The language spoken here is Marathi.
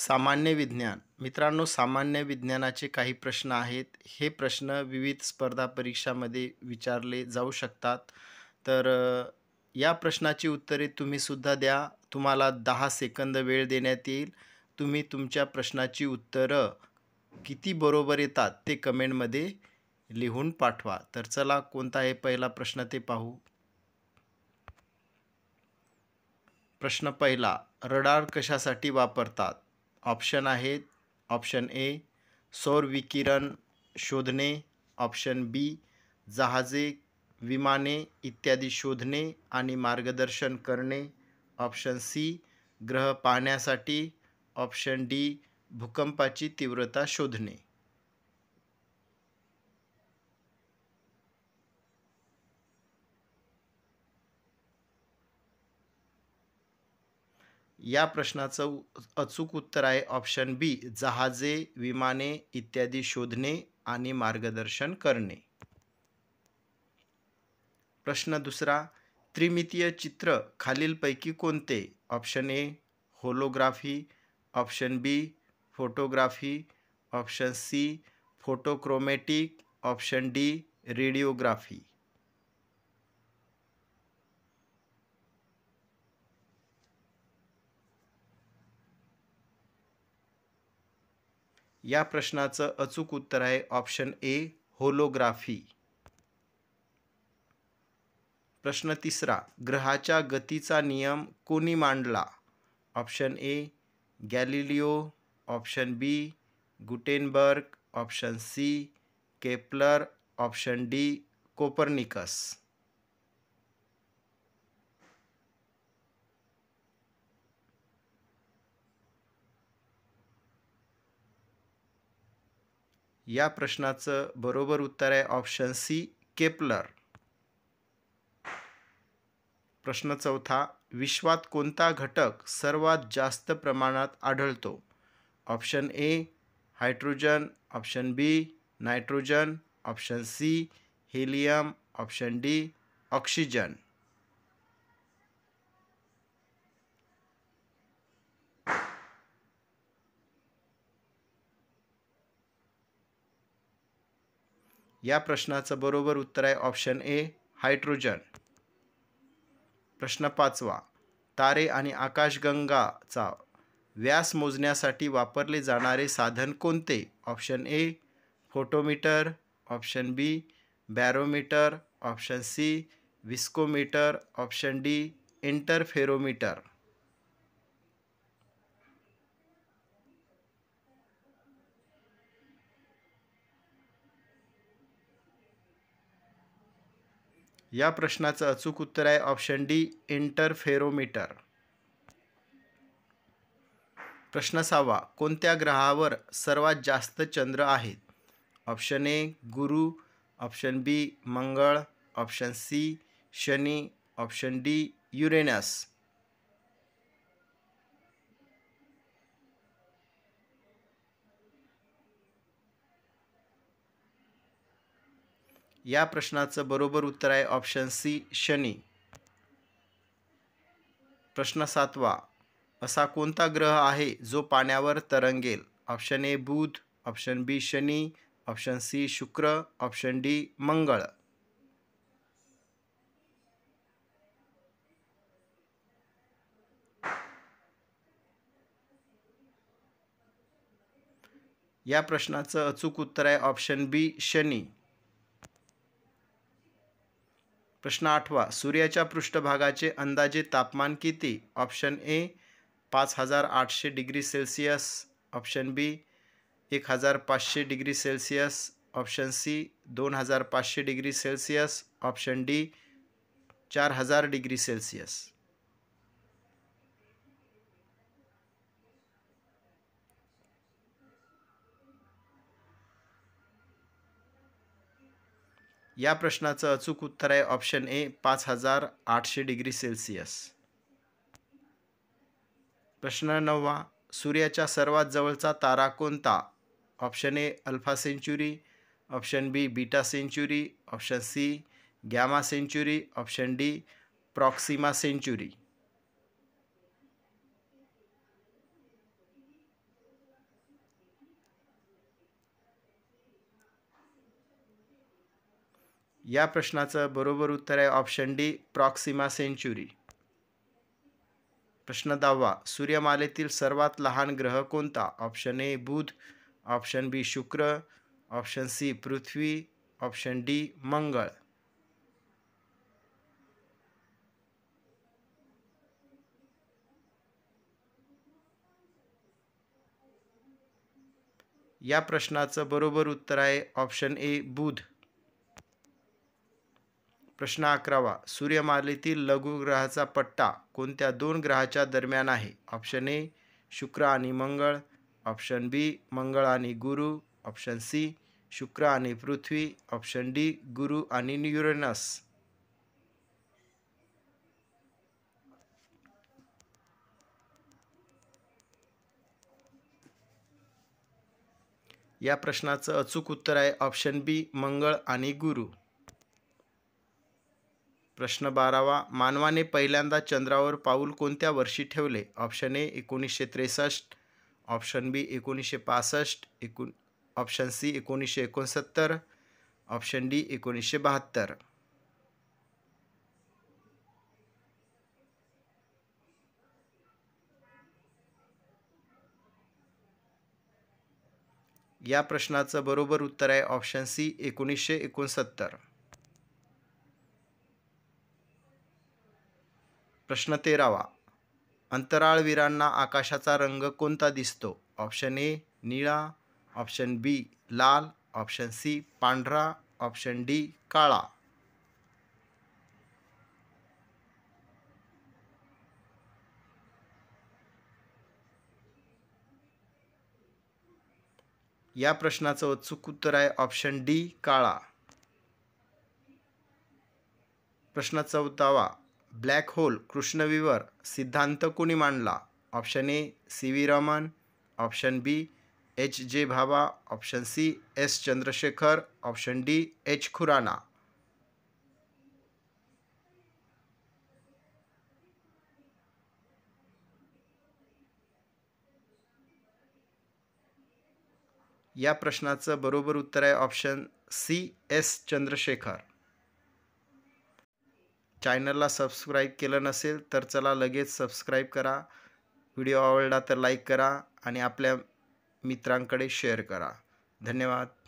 सामान्य विज्ञान. मित्रांनो, सामान्य विज्ञानाचे काही प्रश्न आहेत. हे प्रश्न विविध स्पर्धा परीक्षामध्ये विचारले जाऊ शकतात. तर या प्रश्नाची उत्तरे तुम्ही सुद्धा द्या. तुम्हाला 10 सेकंद वेळ देण्यात येईल. तुम्ही तुमच्या प्रश्नाची उत्तरं किती बरोबर येतात ते कमेंटमध्ये लिहून पाठवा. तर चला, कोणता आहे पहिला प्रश्न ते पाहू. प्रश्न पहिला, रडार कशासाठी वापरतात? ऑप्शन आहेत. ऑप्शन ए, सौर विकिरण शोधणे. ऑप्शन बी, जहाजे, विमाने इत्यादी शोधणे आणि मार्गदर्शन करणे. ऑप्शन सी, ग्रह पाहण्यासाठी. ऑप्शन डी, भूकंपाची तीव्रता शोधणे. या प्रश्नाचं अचूक उत्तर आहे ऑप्शन बी, जहाजे, विमाने इत्यादी शोधणे आणि मार्गदर्शन करणे. प्रश्न दुसरा, त्रिमितीय चित्र खालीलपैकी कोणते? Option A, holography. Option B, photography. Option C, photochromatic. Option D, radiography. या प्रश्नाचं अचूक उत्तर आहे ऑप्शन ए, होलोग्राफी. प्रश्न तिसरा, ग्रहाच्या गतीचा नियम कोणी मांडला? Option A, Galileo. Option B, Gutenberg. Option C, Kepler. Option D, Copernicus. या प्रश्नाचं बरोबर उत्तर आहे ऑप्शन सी, केपलर. प्रश्न चौथा, विश्वात कोणता घटक सर्वात जास्त प्रमाणात आढळतो? Option A, hydrogen. Option B, nitrogen. Option C, helium. Option D, oxygen. या प्रश्नाचं बरोबर उत्तर आहे ऑप्शन ए, हायड्रोजन. प्रश्न पाचवा, तारे आणि आकाशगंगाचा व्यास मोजण्यासाठी वापरले जाणारे साधन कोणते? Option A, photometer. Option B, barometer. Option C, viscometer. Option D, interferometer. या प्रश्नाचं अचूक उत्तर आहे ऑप्शन डी, इंटरफेरोमीटर. प्रश्न 6वा, कोणत्या ग्रहावर सर्वात जास्त चंद्र आहेत? Option A, Guru. Option B, मंगळ. ऑप्शन सी, शनी. Option D, Uranus. या प्रश्नाचं बरोबर उत्तर आहे ऑप्शन सी, शनी. प्रश्न 7वा, असा कोणता ग्रह आहे जो पाण्यावर तरंगेल? ऑप्शन ए, बुध. ऑप्शन बी, शनी. ऑप्शन सी, शुक्र. ऑप्शन डी, मंगळ. या प्रश्नाचं अचूक उत्तर आहे ऑप्शन बी, शनी. प्रश्न 8वा, सूर्याच्या पृष्ठभागाचे अंदाजे तापमान किती? Option A, 5800 degree Celsius. Option B, 1500 degree Celsius. Option C, 2500 degree Celsius. Option D, 4000 degree Celsius. या प्रश्नाचं अचूक उत्तर आहे ऑप्शन ए, 5800 डिग्री सेल्सिअस. प्रश्न 9वा, सूर्याच्या सर्वात जवळचा तारा कोणता? Option A, alpha Centauri. Option B, beta Centauri. Option C, gamma Centauri. Option D, Proxima Centauri. या प्रश्नाचं बरोबर उत्तर आहे ऑप्शन डी, प्रॉक्सिमा सेंच्युरी. प्रश्न 10वा, सूर्यमालेतील सर्वात लहान ग्रह कोणता? ऑप्शन ए बुध, ऑप्शन बी शुक्र, ऑप्शन सी पृथ्वी, ऑप्शन डी मंगळ. या प्रश्नाचं बरोबर उत्तर आहे ऑप्शन ए बुध. प्रश्न 11वा, सूर्यमालेतील लघुग्रहाचा पट्टा कोणत्या दोन ग्रहाच्या दरम्यान आहे? ऑप्शन ए शुक्र आणि मंगळ, ऑप्शन बी मंगळ आणि गुरु, ऑप्शन सी शुक्र आणि पृथ्वी, ऑप्शन डी गुरु आणि युरेनस. या प्रश्नाचं अचूक उत्तर आहे ऑप्शन बी मंगळ आणि गुरु. प्रश्न 12वा, मानवाने पहिल्यांदा चंद्रावर पाऊल कोणत्या वर्षी ठेवले? Option A 1963, option B 1965, option C 1969, option D 1972. या प्रश्नाचं बरोबर उत्तर आहे ऑप्शन सी 1969. प्रश्न 13वा, अंतराळवीरांना आकाशाचा रंग कोणता दिसतो? ऑप्शन ए निळा, ऑप्शन बी लाल, ऑप्शन सी पांढरा, ऑप्शन डी काळा. या प्रश्नाचं अचूक उत्तर आहे ऑप्शन डी काळा. प्रश्न 14वा, ब्लॅक होल कृष्णविवर सिद्धांत कोणी मांडला? Option A C V Raman, option B H J Bhabha, option C S Chandrasekhar, option D H Khurana. या प्रश्नाचं बरोबर उत्तर आहे ऑप्शन सी एस चंद्रशेखर. चॅनलला सबस्क्राईब केलं नसेल तर चला लगेच सबस्क्राईब करा. व्हिडिओ आवडला तर लाईक करा आणि आपल्या मित्रांकडे शेअर करा. धन्यवाद.